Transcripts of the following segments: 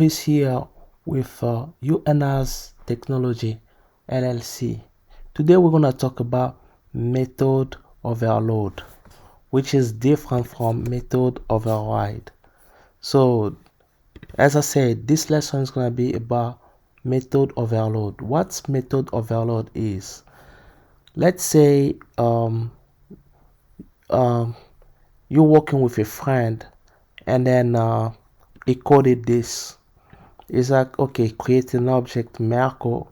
Is here with UNA's Technology LLC. Today we're going to talk about method overload, which is different from method override. So as I said, this lesson is going to be about method overload. What method overload is? Let's say you're working with a friend and then he coded this. It's like, okay, create an object Merkle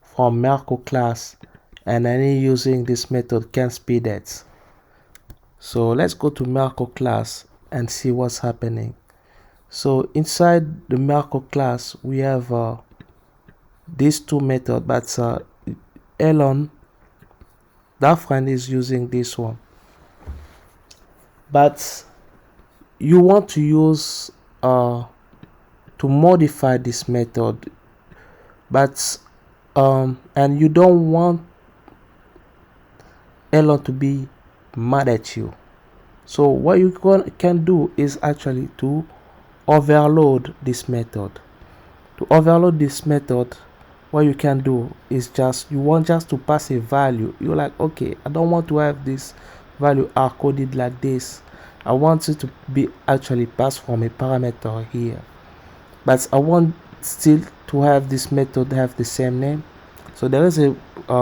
from Merkle class, and then using this method can speed it. So let's go to Merkle class and see what's happening. So inside the Merkle class, we have these two methods, but Elon, that friend, is using this one. But you want to use to modify this method, but and you don't want Elon to be mad at you. So what you can do is actually to overload this method. To overload this method, what you can do is just, you want just to pass a value. You're like, okay, I don't want to have this value are coded like this. I want it to be actually passed from a parameter here, but I want still to have this method have the same name. So there is a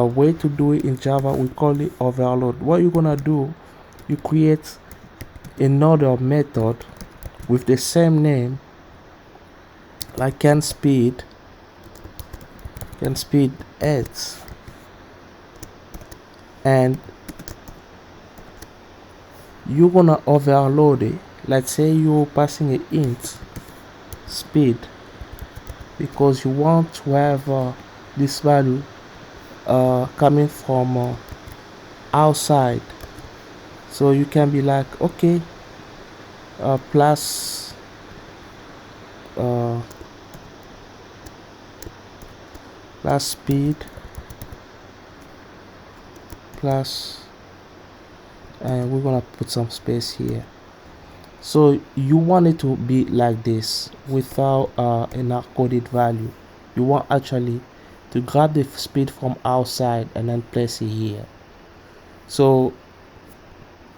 way to do it in Java. We call it overload. What you're gonna do, you create another method with the same name, like can speed X, and you're gonna overload it. Let's say you're passing an int speed because you want to have this value coming from outside. So you can be like, okay, plus speed plus, and we're gonna put some space here. So you want it to be like this without an hard-coded value. You want actually to grab the speed from outside and then place it here. So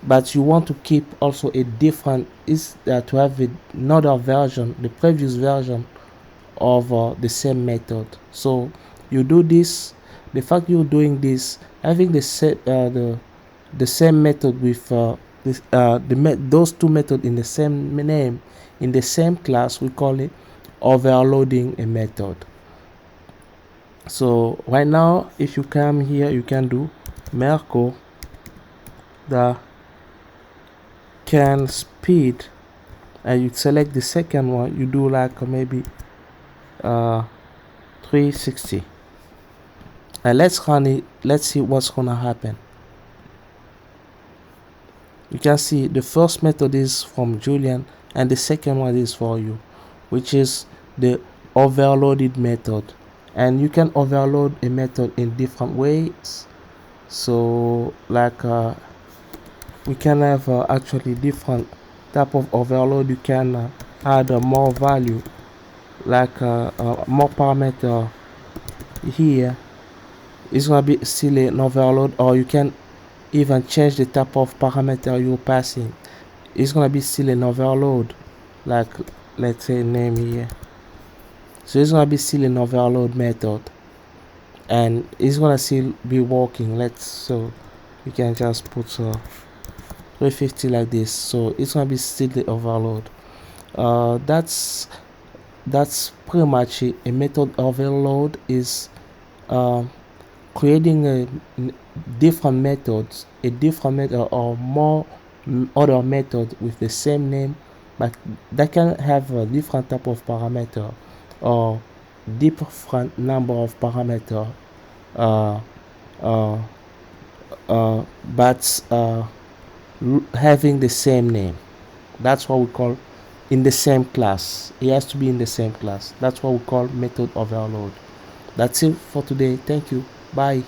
but you want to keep also a different, is to have another version, the previous version of the same method. So you do this. The fact you're doing this, having the same method with those two methods in the same name, in the same class, we call it overloading a method. So right now, if you come here, you can do Merkle the can speed, and you select the second one. You do like maybe 360, and let's run it. Let's see what's gonna happen. You can see the first method is from Julian and the second one is for you, which is the overloaded method. And you can overload a method in different ways. So like we can have actually different type of overload. You can add more value, like more parameter here. It's gonna be still an overload, or you can even change the type of parameter you're passing. It's gonna be still an overload, like let's say name here. So it's gonna be still an overload method, and it's gonna still be working. So we can just put 350 like this. So it's gonna be still the overload. That's pretty much it. A method overload is creating a different methods, a different method or more other method with the same name, but that can have a different type of parameter or different number of parameter, but having the same name. That's what we call in the same class. It has to be in the same class. That's what we call method overload. That's it for today. Thank you. Bye.